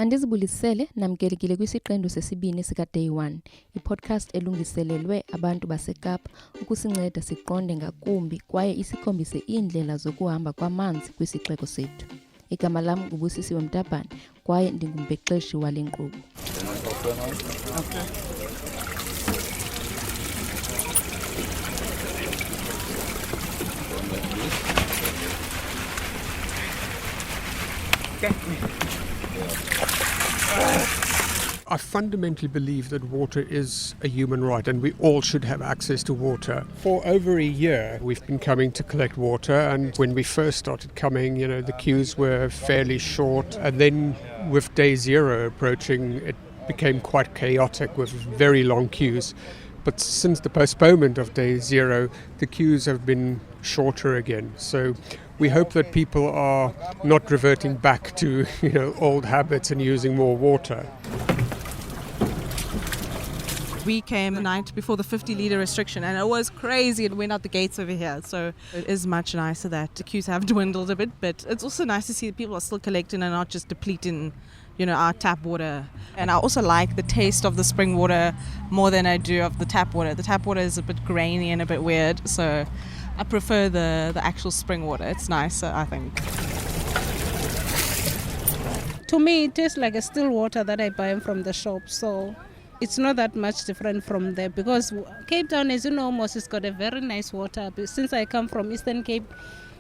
Mandizibulisele namkelekile kwisiqendu sesibini sika DayOne, i-podcast elungiselelwe abantu baseKapa ukusinceda siqonde ngakumbi kwaye isikhombise iindlela zokuhamba kwamanzi kwisixeko sethu. Igama lam nguBusisiwe Mtabane kwaye ndingumbhexeshi wale nkqubo. I fundamentally believe that water is a human right and we all should have access to water. For over a year, we've been coming to collect water, and when we first started coming, the queues were fairly short, and then with day zero approaching, it became quite chaotic with very long queues. But since the postponement of day zero, the queues have been shorter again. So we hope that people are not reverting back to old habits and using more water. We came the night before the 50-litre restriction and it was crazy. It went out the gates over here. So it is much nicer that the queues have dwindled a bit, but it's also nice to see that people are still collecting and not just depleting our tap water. And I also like the taste of the spring water more than I do of the tap water. The tap water is a bit grainy and a bit weird, so I prefer the actual spring water. It's nicer, I think. To me, it tastes like a still water that I buy from the shop, so it's not that much different from there, because Cape Town, as you know, has got a very nice water. But since I come from Eastern Cape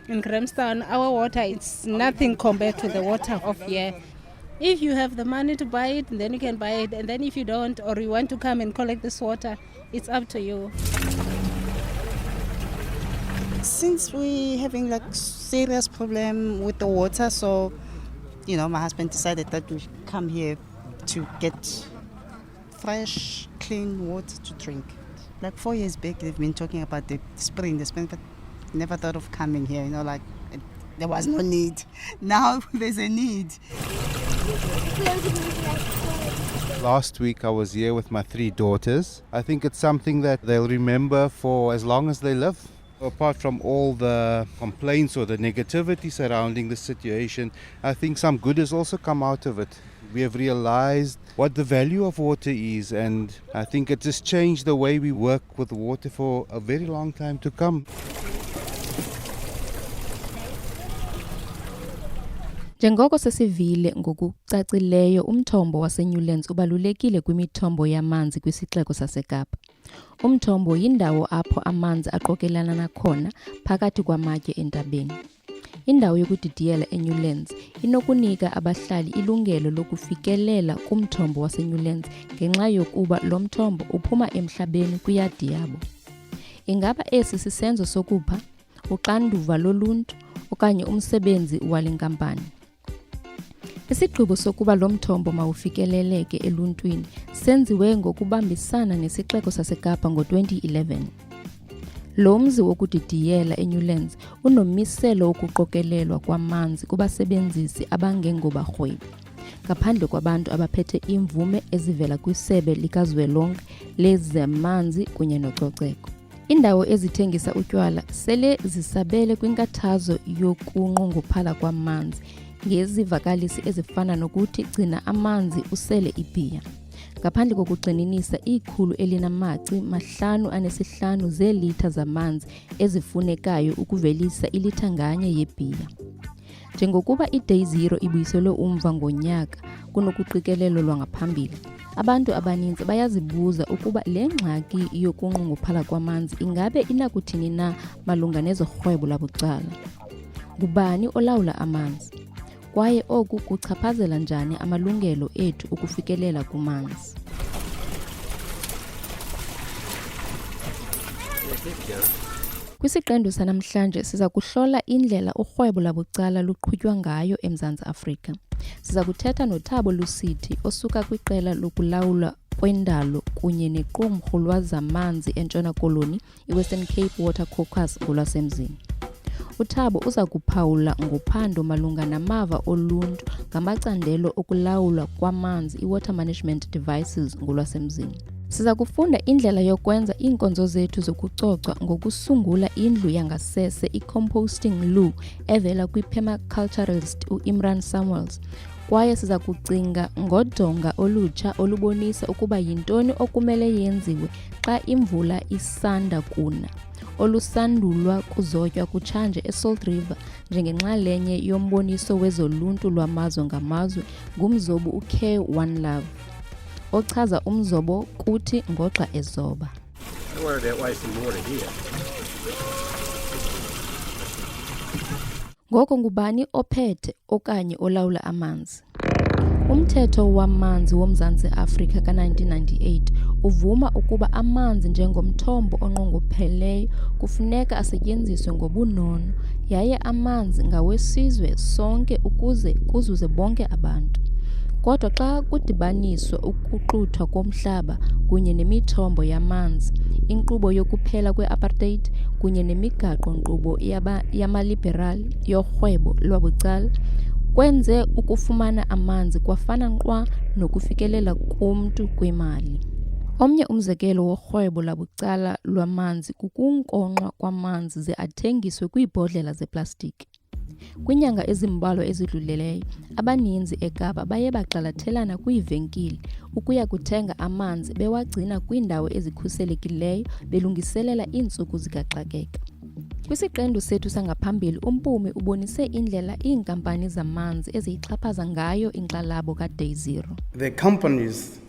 in Grahamstown, our water it's nothing compared to the water of here. If you have the money to buy it, then you can buy it, and then if you don't, or you want to come and collect this water, it's up to you. Since we're having serious problem with the water, so my husband decided that we come here to get fresh, clean water to drink. 4 years back, they've been talking about the spring, but never thought of coming here. There was no need. Now there's a need. Last week I was here with my 3 daughters. I think it's something that they'll remember for as long as they live. Apart from all the complaints or the negativity surrounding the situation, I think some good has also come out of it. We have realized what the value of water is, and I think it has changed the way we work with water for a very long time to come. Njengoko sesivile ngokucacileyo, umthombo waseNewlands ubalulekile kwimithombo yamanzi kwisixeko saseKapa. Umthombo yindawo apho amanzi aqokelana nakhona phakathi kwamatye entabeni. Indawo yokudidiyela eNewlands inokunika abahlali ilungelo lokufikelela kumthombo waseNewlands ngenxa yokuba lo mthombo uphuma emhlabeni kwiyadi yabo. Ingaba esi sisenzo sokupha, uxanduva loluntu okanye umsebenzi wale nkampani? Isigqibo sokuba lo mthombo mawufikeleleke eluntwini senziwe ngokubambisana nesixeko saseKapa ngo-2011. Lo mzi wokudidiyela eNewlands unomiselo wokuqokelelwa kwamanzi kubasebenzisi abangengobarhwebi, ngaphandle kwabantu abaphethe imvume ezivela kwisebe likazwelonke lezamanzi kunye nococeko. Indawo ezithengisa utywala sele zisabele kwinkathazo yokunqongophala kwamanzi ngezivakalisi ezifana nokuthi gcina amanzi usele ibhiya, ngaphandle kokugxininisa 505 zeelitha zamanzi ezifunekayo ukuvelisa ilitha nganye yebhiya. Njengokuba iday zero ibuyiselwe umva ngonyaka kunokuqikelelo lwangaphambili, abantu abaninzi bayazibuza ukuba le ngxaki yokunqongophala kwamanzi ingabe inakuthini na malunga nezorhwebo labucala. Ngubani olawula amanzi? Kwaye oku kuchaphazela njani amalungelo ethu ukufikelela kumanzi? Kwisiqendu sanamhlanje siza kuhlola indlela urhwebo labucala luqhutywa ngayo eMzantsi Afrika. Siza kuthetha noThabo Lusithi osuka kwiqela lokulawula kwendalo kunye nequmrhu lwazamanzi eNtshona Koloni, iWestern Cape Water Caucus ngolwasemzini. uThabo uza kuphawula ngophando malunga namava oluntu ngamacandelo okulawulwa kwamanzi, i-water management devices ngolwasemzini. Siza kufunda indlela yokwenza iinkonzo zethu zokucoca ngokusungula indlu yangasese, i-composting loo, evela kwi-permaculturalist u-Imran Samuels, kwaye siza kucinga ngodonga olutsha olubonisa ukuba yintoni okumele yenziwe xa imvula isanda kuna, olusandulwa kuzotywa kutshanje eSalt River njengenxalenye yomboniso wezoluntu lwamazwe ngamazwe ngumzobi uCare One Love, ochaza umzobo kuthi ngoxa ezoba. Ngoko ngubani ophethe okanye olawula amanzi? Umthetho wamanzi woMzantsi Afrika ka-1998 uvuma ukuba amanzi njengomthombo onqongopheleyo kufuneka asetyenziswe ngobunono yaye amanzi ngawesizwe sonke ukuze kuzuze bonke abantu. Kodwa xa kudibaniswa ukuxuthwa komhlaba kunye nemithombo yamanzi, inkqubo yokuphela kwe-apartheid kunye nemigaqo-nkqubo yamaliberali yorhwebo lwabucala, kwenze ukufumana amanzi kwafana nkqwa nokufikelela kumntu kwimali. Omnye umzekelo worhwebo labucala lwamanzi kukunkonkxwa kwamanzi ze athengiswe kwiibhodlela zeplastiki. Kwinyanga ezimbalwa ezidlulileyo, abaninzi eKapa baye bagxalathelana kwiivenkile ukuya kuthenga amanzi bewagcina kwiindawo ezikhuselekileyo belungiselela iintsuku zikaxakeka. Kwisiqendu sethu sangaphambili, umpumi ubonise indlela iinkampani zamanzi eziyixhaphaza ngayo inkxalabo ka-Day Zero. The companies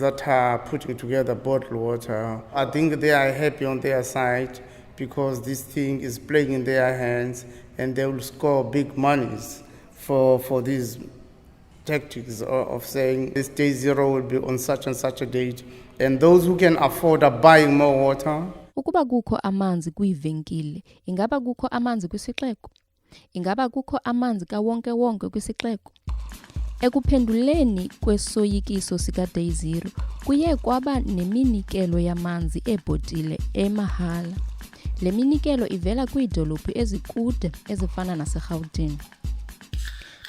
that are putting together bottled water, I think they are happy on their side because this thing is playing in their hands and they will score big monies for these tactics of saying this Day Zero will be on such and such a date, and those who can afford are buying more water. Ukuba kukho amanzi kwiivenkile, ingaba kukho amanzi kwisixeko? Ingaba kukho amanzi kawonke-wonke kwisixeko? Ekuphenduleni kwesoyikiso sika-Day Zero, kuye kwaba neminikelo yamanzi ebhotile emahala. Le minikelo ivela kwiidolophu ezikude ezifana naseGauteng.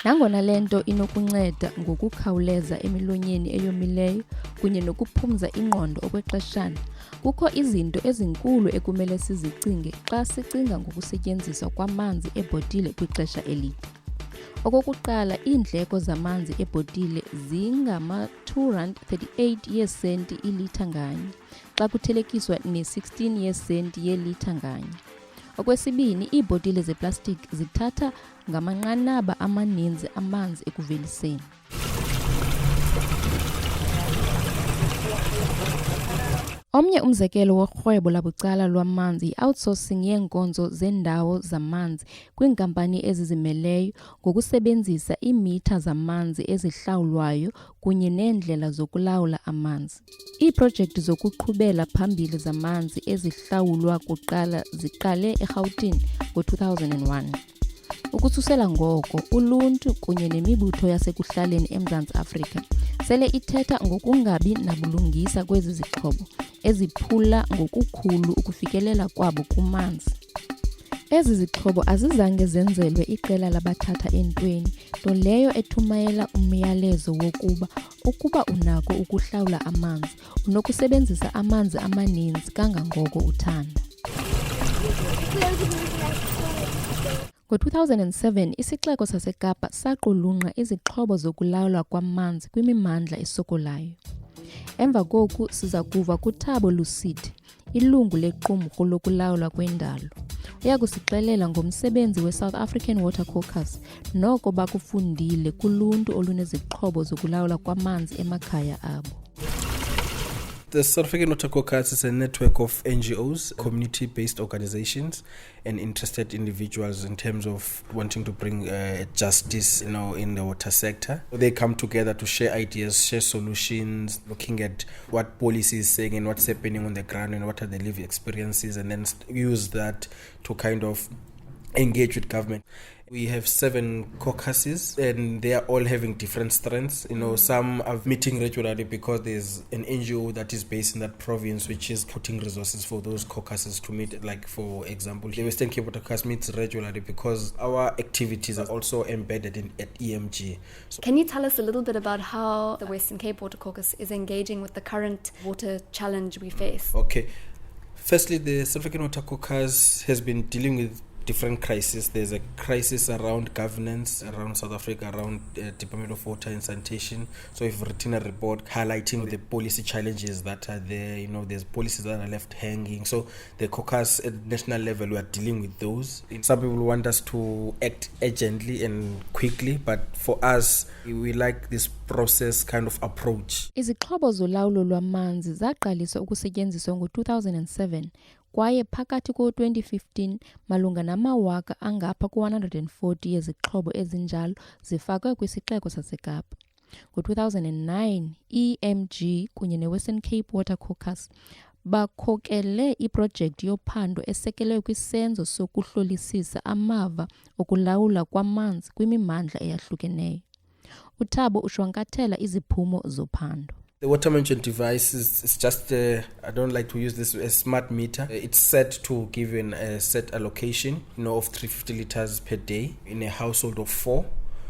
Nangona le nto inokunceda ngokukhawuleza emilonyeni eyomileyo kunye nokuphumza ingqondo okwexeshana, kukho izinto ezinkulu ekumele sizicinge xa sicinga ngokusetyenziswa kwamanzi ebhotile kwixesha elide. Okokuqala, iindleko zamanzi ebhotile zingama-R2.38 yeesenti ilitha nganye, xa kuthelekiswa ne-16 yeesenti yelitha nganye. Okwesibini, iibhotile zeplastiki zithatha ngamanqanaba amaninzi amanzi ekuveliseni. Omnye umzekelo worhwebo labucala lwamanzi yi-outsourcing yeenkonzo zendawo zamanzi kwiinkampani ezizimeleyo ngokusebenzisa iimitha zamanzi ezihlawulwayo kunye neendlela zokulawula amanzi. Iiprojekthi zokuqhubela phambili zamanzi ezihlawulwa kuqala ziqale eGauteng ngo-2001. Ukususela ngoko, uluntu kunye nemibutho yasekuhlaleni eMzantsi Afrika sele ithetha ngokungabi nabulungisa kwezi zixhobo eziphula ngokukhulu ukufikelela kwabo kumanzi. Ezi zixhobo azizange zenzelwe iqela labathatha entweni, nto leyo ethumayela umyalezo wokuba ukuba unako ukuhlawula amanzi, unokusebenzisa amanzi amaninzi kangangoko uthanda. Ngo-2007, isixeko saseKapa saqulunqa izixhobo zokulawulwa kwamanzi kwimimandla esokolayo. Emva koku siza kuva kuThabo Lusithi, ilungu lequmrhu lokulawulwa kwendalo. Uya kusixelela ngomsebenzi we-South African Water Caucus noko bakufundile kuluntu olunezixhobo zokulawulwa kwamanzi emakhaya abo. The South African Water Caucus is a network of NGOs, community-based organizations, and interested individuals in terms of wanting to bring justice, in the water sector. They come together to share ideas, share solutions, looking at what policy is saying and what's happening on the ground and what are the lived experiences, and then use that to kind of engage with government. We have 7 caucuses and they are all having different strengths. Some are meeting regularly because there's an NGO that is based in that province which is putting resources for those caucuses to meet. Like, for example, the Western Cape Water Caucus meets regularly because our activities are also embedded at EMG. Can you tell us a little bit about how the Western Cape Water Caucus is engaging with the current water challenge we face? Okay. Firstly, the South African Water Caucus has been dealing with different crises. There's a crisis around governance around South Africa, around Department of Water and Sanitation. So we've written a report highlighting the policy challenges that are there. You know, there's policies that are left hanging. So the caucus at national level, we are dealing with those. Some people want us to act urgently and quickly, but for us, we like this process kind of approach. Izixhobo zolawulo lwamanzi zaqaliswa ukusetyenziswa ngo-2007 kwaye phakathi ko-2015 malunga namawaka angapha ku-140 yezixhobo ezinjalo zifakwe kwisixeko saseKapa. Ngo-2009 EMG kunye neWestern Cape Water Caucus bakhokele iprojekthi yophando esekelwe kwisenzo sokuhlolisisa amava okulawula kwamanzi kwimimandla eyahlukeneyo. Uthabo ushwankathela iziphumo zophando. The water management device is just, I don't like to use this, a smart meter. It's set to give a set allocation, of 350 liters per day in a household of 4.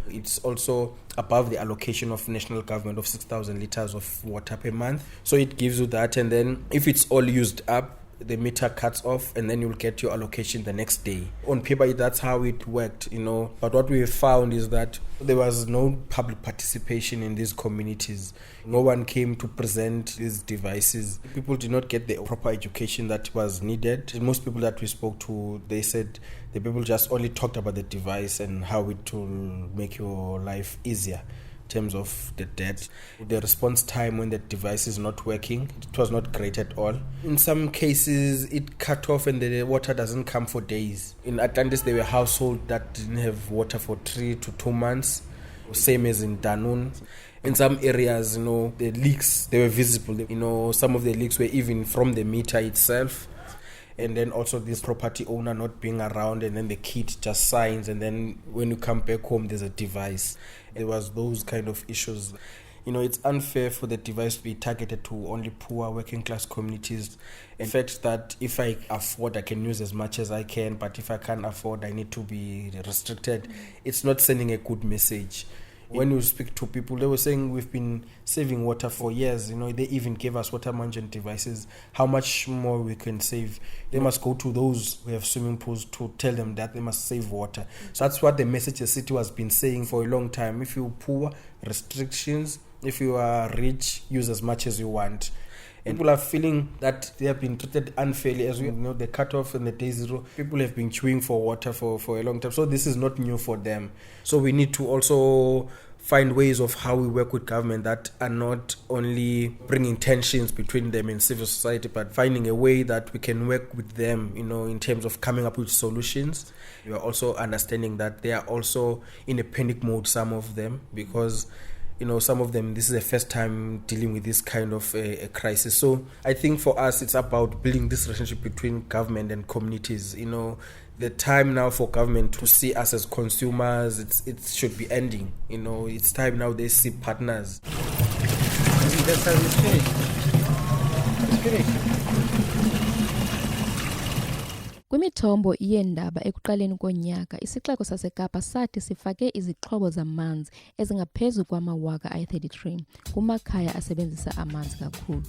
It's also above the allocation of national government of 6,000 liters of water per month. So it gives you that, and then if it's all used up, the meter cuts off and then you'll get your allocation the next day. On paper, that's how it worked, But what we found is that there was no public participation in these communities. No one came to present these devices. People did not get the proper education that was needed. Most people that we spoke to, they said the people just only talked about the device and how it will make your life easier. In terms of the debt, the response time when the device is not working, it was not great at all. In some cases, it cut off and the water doesn't come for days. In Atlantis, there were households that didn't have water for 3 to 2 months, same as in Danun. In some areas, the leaks, they were visible. Some of the leaks were even from the meter itself. And then also this property owner not being around, and then the kid just signs, and then when you come back home, there's a device. There was those kind of issues. It's unfair for the device to be targeted to only poor working class communities. In fact, that if I afford, I can use as much as I can, but if I can't afford, I need to be restricted. It's not sending a good message. When you speak to people, they were saying we've been saving water for years. They even gave us water management devices. How much more we can save? They must go to those who have swimming pools to tell them that they must save water. So that's what the message the city has been saying for a long time. If you're poor, restrictions. If you are rich, use as much as you want. And people are feeling that they have been treated unfairly. As we know, the cutoff and the day zero, people have been queuing for water for a long time. So this is not new for them. So we need to also find ways of how we work with government that are not only bringing tensions between them and civil society, but finding a way that we can work with them, in terms of coming up with solutions. We are also understanding that they are also in a panic mode, some of them, because some of them, this is the first time dealing with this kind of a crisis. So I think for us, it's about building this relationship between government and communities. The time now for government to see us as consumers, it should be ending. It's time now they see partners. That's how it's finished. It's finished. Kwimithombo yeendaba ekuqaleni konyaka, isixeko saseKapa sathi sifake izixhobo zamanzi ezingaphezu kwamawaka ayi-33 kumakhaya asebenzisa amanzi kakhulu,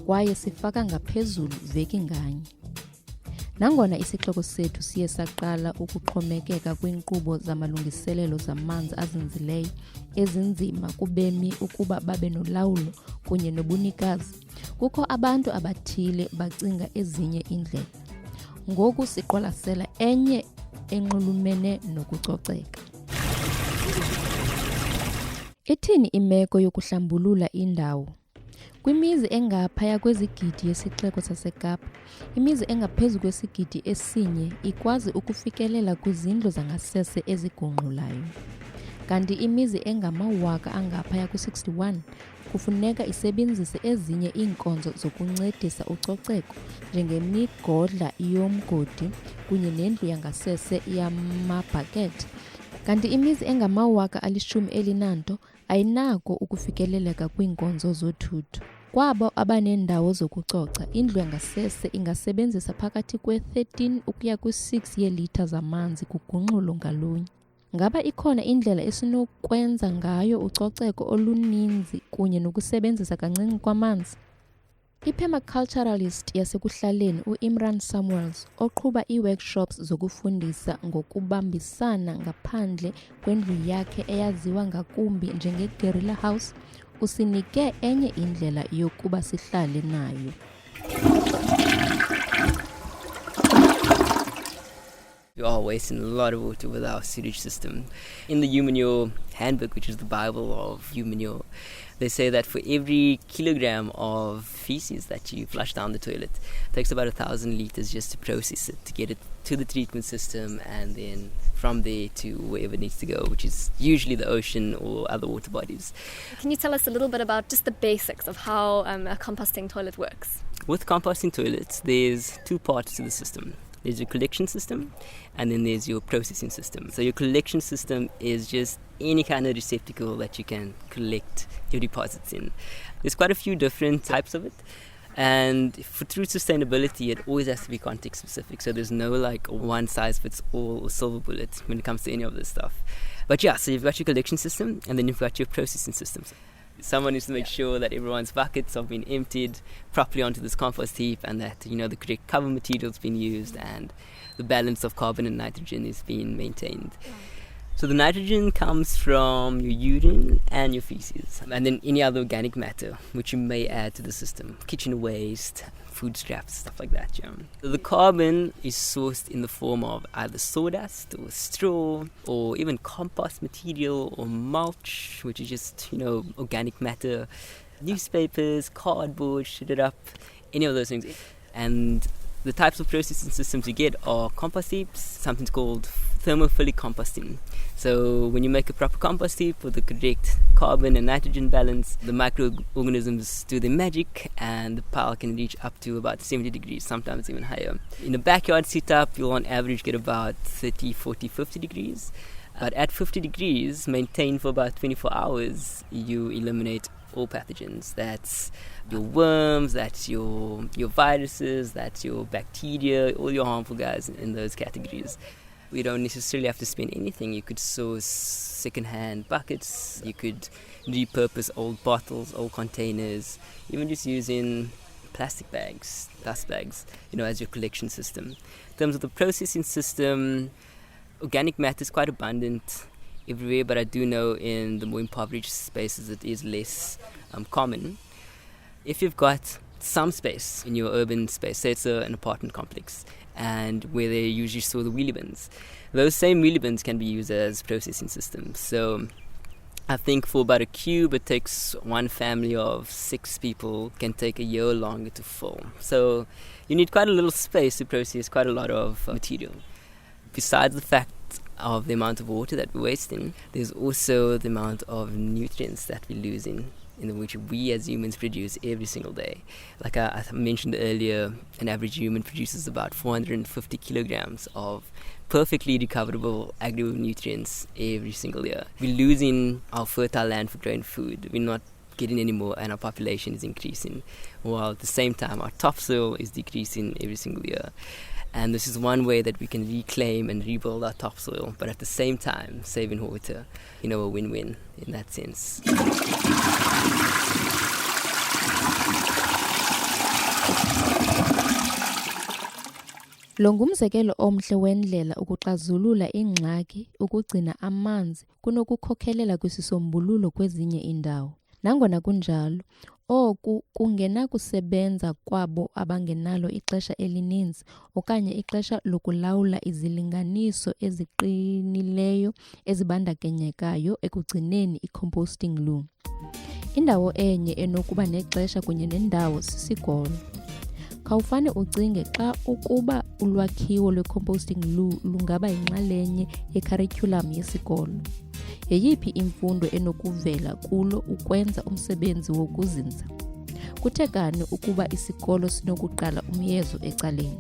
kwaye sifaka ngaphezulu veki nganye. Nangona isixeko sethu siye saqala ukuxhomekeka kwiinkqubo zamalungiselelo zamanzi azinzileyo ezinzima kubemi ukuba babe nolawulo kunye nobunikazi, kukho abantu abathile bacinga ezinye iindlela. Ngoku siqwalasela enye enxulumene nokucoceka. Ithini imeko yokuhlambulula indawo? Kwimizi engaphaya kwezigidi yesixeko saseKapa, imizi engaphezu kwesigidi esinye ikwazi ukufikelela kwizindlu zangasese ezigungxulayo. Kanti imizi engamawaka angaphaya kwi-61 kufuneka isebenzise ezinye iinkonzo zokuncedisa ucoceko njengemigodla yomgodi kunye nendlu yangasese yamabhakethi. Kanti imizi engamawaka ali-10 ayinako ukufikeleleka kwiinkonzo zothutho. Kwabo abanendawo zokucoca, indlu yangasese ingasebenzisa phakathi kwe-13 ukuya kwi-6 yeelitha zamanzi kugungxulo ngalunye. Ngaba ikhona indlela esinokwenza ngayo ucoceko oluninzi kunye nokusebenzisa kancinci kwamanzi? I-permaculturalist yasekuhlaleni u-Imran Samuels oqhuba ii-workshops zokufundisa ngokubambisana ngaphandle kwendlu yakhe eyaziwa ngakumbi njenge-guerrilla house usinike enye indlela yokuba sihlale nayo. We are wasting a lot of water with our sewage system. In the human manure handbook, which is the Bible of human manure, they say that for every kilogram of feces that you flush down the toilet, it takes about 1,000 liters just to process it, to get it to the treatment system, and then from there to wherever it needs to go, which is usually the ocean or other water bodies. Can you tell us a little bit about just the basics of how a composting toilet works? With composting toilets, there's two parts to the system. There's your collection system, and then there's your processing system. So your collection system is just any kind of receptacle that you can collect your deposits in. There's quite a few different types of it, and for true sustainability, it always has to be context specific. So there's no like one size fits all or silver bullet when it comes to any of this stuff. But yeah, so you've got your collection system, and then you've got your processing systems. Someone needs to make sure that everyone's buckets have been emptied properly onto this compost heap, and that the correct cover material's been used, and the balance of carbon and nitrogen is being maintained. So the nitrogen comes from your urine and your feces, and then any other organic matter which you may add to the system, kitchen waste, food scraps, stuff like that. Yeah. So the carbon is sourced in the form of either sawdust or straw, or even compost material or mulch, which is just organic matter, newspapers, cardboard, shredded up, any of those things. And the types of processing systems you get are compost heaps, something's called thermophilic composting. So when you make a proper compost heap with the correct carbon and nitrogen balance, the microorganisms do their magic, and the pile can reach up to about 70 degrees, sometimes even higher. In a backyard setup, you'll on average get about 30, 40, 50 degrees. But at 50 degrees, maintained for about 24 hours, you eliminate all pathogens. That's your worms, that's your viruses, that's your bacteria, all your harmful guys in those categories. We don't necessarily have to spend anything. You could source second-hand buckets, you could repurpose old bottles, old containers, even just using plastic bags, dust bags, as your collection system. In terms of the processing system, organic matter is quite abundant everywhere, but I do know in the more impoverished spaces it is less common. If you've got some space in your urban space, say it's an apartment complex, and where they usually store the wheelie bins, those same wheelie bins can be used as processing systems. So I think for about a cube, it takes one family of 6 people, can take a year longer to fill. So you need quite a little space to process quite a lot of material. Besides the fact of the amount of water that we're wasting, there's also the amount of nutrients that we're losing, in which we as humans produce every single day. Like I mentioned earlier, an average human produces about 450 kilograms of perfectly recoverable agri-nutrients every single year. We're losing our fertile land for growing food. We're not getting any more, and our population is increasing, while at the same time our topsoil is decreasing every single year. And this is one way that we can reclaim and rebuild our topsoil, but at the same time saving water. A win-win in that sense. Lo ngumzekelo omhle wendlela ukuxazulula ingxaki ukugcina amanzi kunokukhokhelela kwisisombululo kwezinye indawo. Nangona kunjalo, oku kungenakusebenza kwabo abangenalo ixesha elininzi okanye ixesha lokulawula izilinganiso eziqinileyo ezibandakanyekayo ekugcineni i-composting loom. Indawo enye enokuba nexesha kunye nendawo sisikolo. Khawufane ucinge xa ukuba ulwakhiwo lwe-composting loom lungaba yinxalenye ye-curriculum yesikolo. Yeyiphi imfundo enokuvela kulo ukwenza umsebenzi wokuzinza? Kuthe kani ukuba isikolo sinokuqala umyezo ecaleni?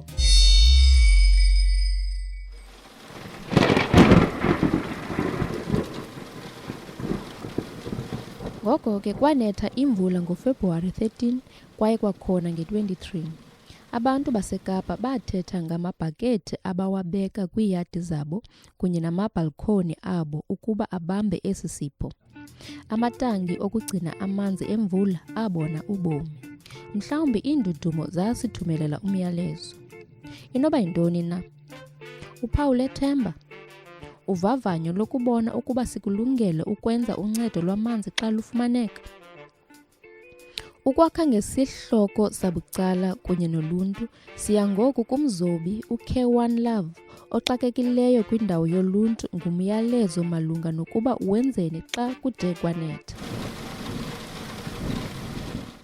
Ngoko ke kwanetha imvula ngoFebruwari 13 kwaye kwakhona nge-23. Abantu baseKapa bathetha ngamabhakethi abawabeka kwiiyadi zabo kunye namabhalkhoni abo ukuba abambe esi sipho. Amatangi okugcina amanzi emvula abona ubomi. Mhlawumbi iindudumo zasithumelela umyalezo. Inoba yintoni na? Uphawu lethemba? Uvavanyo lokubona ukuba sikulungele ukwenza uncedo lwamanzi xa lufumaneka? Ukwakha ngesihloko sabucala kunye noluntu, siya ngoku kumzobi uDayOne Love oxakekileyo kwindawo yoluntu ngumyalezo malunga nokuba wenzeni xa kude kwanetha.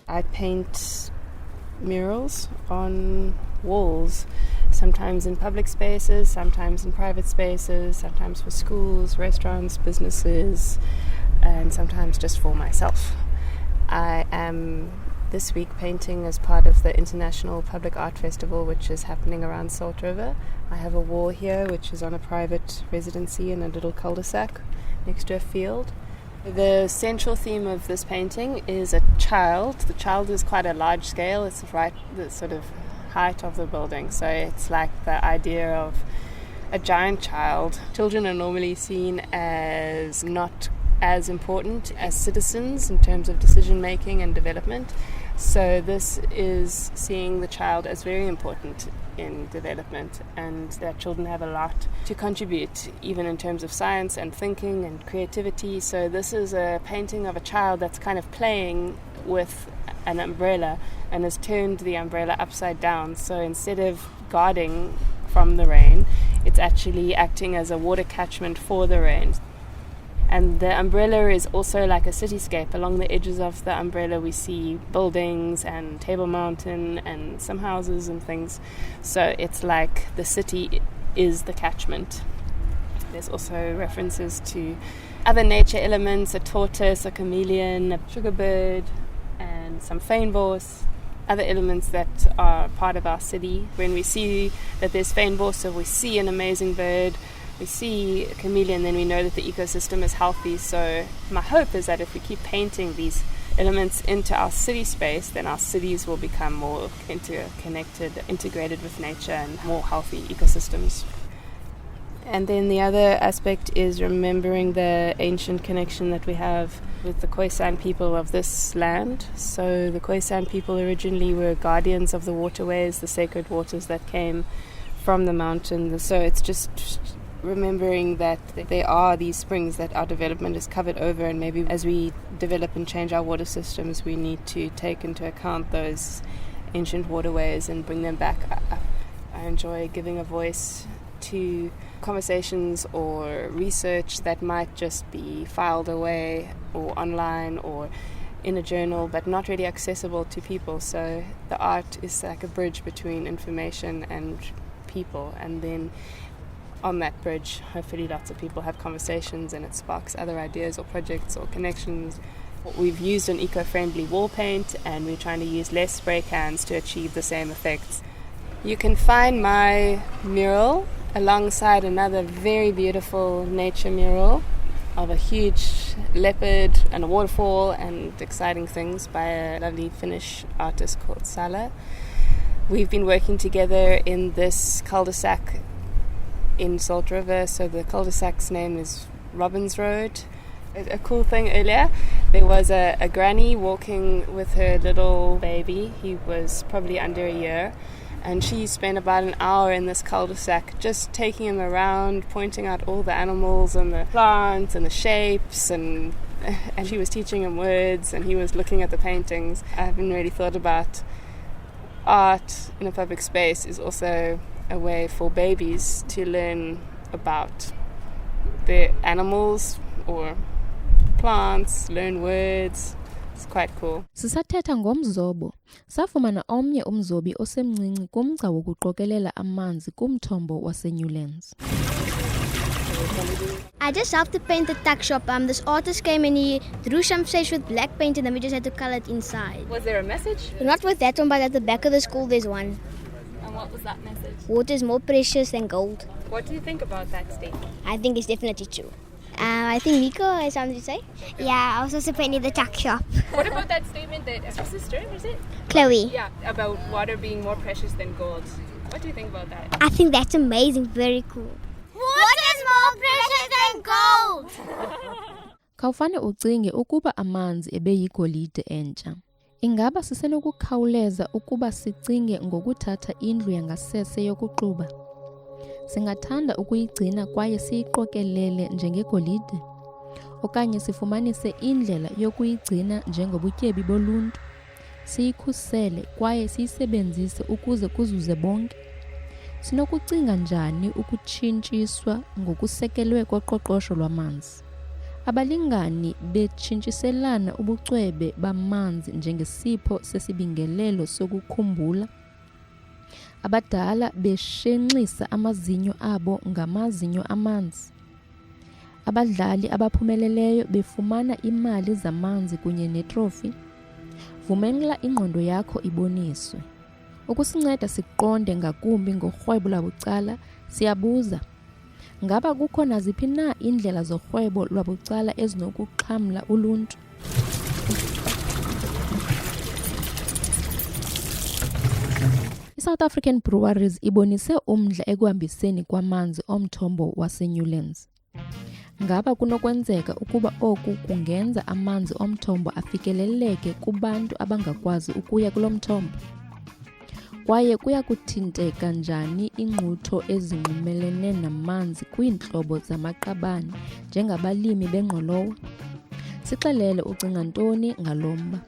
I paint murals on walls, sometimes in public spaces, sometimes in private spaces, sometimes for schools, restaurants, businesses, and sometimes just for myself. I am this week painting as part of the International Public Art Festival, which is happening around Salt River. I have a wall here which is on a private residency in a little cul-de-sac next to a field. The central theme of this painting is a child. The child is quite a large scale. It's right the sort of height of the building. So it's like the idea of a giant child. Children are normally seen as not as important as citizens in terms of decision making and development. So this is seeing the child as very important in development, and that children have a lot to contribute, even in terms of science and thinking and creativity. So this is a painting of a child that's kind of playing with an umbrella and has turned the umbrella upside down. So instead of guarding from the rain, it's actually acting as a water catchment for the rain. And the umbrella is also like a cityscape. Along the edges of the umbrella we see buildings and Table Mountain and some houses and things. So it's like the city is the catchment. There's also references to other nature elements, a tortoise, a chameleon, a sugar bird, and some fynbos, other elements that are part of our city. When we see that there's fynbos, so we see an amazing bird, we see a chameleon, then we know that the ecosystem is healthy. So my hope is that if we keep painting these elements into our city space, then our cities will become more interconnected, integrated with nature, and more healthy ecosystems. And then the other aspect is remembering the ancient connection that we have with the Khoisan people of this land. So the Khoisan people originally were guardians of the waterways, the sacred waters that came from the mountain. So it's just remembering that there are these springs that our development is covered over, and maybe as we develop and change our water systems, we need to take into account those ancient waterways and bring them back up. I enjoy giving a voice to conversations or research that might just be filed away or online or in a journal but not really accessible to people. So the art is like a bridge between information and people, and then on that bridge hopefully lots of people have conversations and it sparks other ideas or projects or connections. We've used an eco-friendly wall paint, and we're trying to use less spray cans to achieve the same effects. You can find my mural alongside another very beautiful nature mural of a huge leopard and a waterfall and exciting things by a lovely Finnish artist called Sala. We've been working together in this cul-de-sac in Salt River, so the cul-de-sac's name is Robin's Road. A cool thing earlier, there was a granny walking with her little baby. He was probably under a year, and she spent about an hour in this cul-de-sac just taking him around, pointing out all the animals and the plants and the shapes, and she was teaching him words and he was looking at the paintings. I haven't really thought about art in a public space is also a way for babies to learn about the animals or plants, learn words. It's quite cool. Sisathetha ngomzobo, safumana omnye umzobi osemncinci kumgca wokuqokelela amanzi kumthombo waseNewlands. I just helped to paint the tuck shop. This artist came and he drew some shapes with black paint, and then we just had to color it inside. Was there a message? Not with that one, but at the back of the school there's one. And what was that message? Water is more precious than gold. What do you think about that statement? I think it's definitely true. I think Nico has something to say. Yeah, I was also painting the tuck shop. What about that statement that your sister, is it? Chloe. Yeah, about water being more precious than gold. What do you think about that? I think that's amazing, very cool. Water is more precious than gold! Khawufane ucinge ukuba amanzi ebeyigolide entsha. Ingaba sisenokukhawuleza ukuba sicinge ngokuthatha indlu yangasese yokuxuba? Singathanda ukuyigcina kwaye siyiqokelele njengegolide? Okanye sifumanise indlela yokuyigcina njengobutyebi boluntu, siyikhusele kwaye siyisebenzise ukuze kuzuze bonke? Sinokucinga njani ukutshintshiswa ngokusekelwe koqoqosho lwamanzi? Abalingani betshintshiselana ubucwebe bamanzi njengesipho sesibingelelo sokukhumbula. Abadala beshenxisa amazinyo abo ngamazinyo amanzi. Abadlali abaphumeleleyo befumana imali zamanzi kunye netrofi. Vumela ingqondo yakho iboniswe. Ukusinceda siqonde ngakumbi ngorhwebo lwabucala, siyabuza, ngaba kukho naziphi na indlela zorhwebo lwabucala ezinokuxhamla uluntu? I-South African Breweries ibonise umdla ekuhambiseni kwamanzi omthombo waseNewlands. Ngaba kunokwenzeka ukuba oku kungenza amanzi omthombo afikeleleke kubantu abangakwazi ukuya kulo mthombo? Kwaye kuya kuthinteka njani inkqutho ezinxumelene namanzi kwiintlobo zamaqabane njengabalimi bengqolowa? Sixelele ucinga ntoni ngalo mba.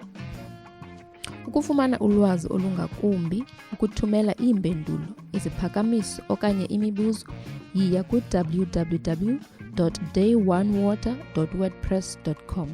Ukufumana ulwazi olungakumbi, ukuthumela iimpendulo, iziphakamiso okanye imibuzo, yiya ku www.dayonewater.wordpress.com.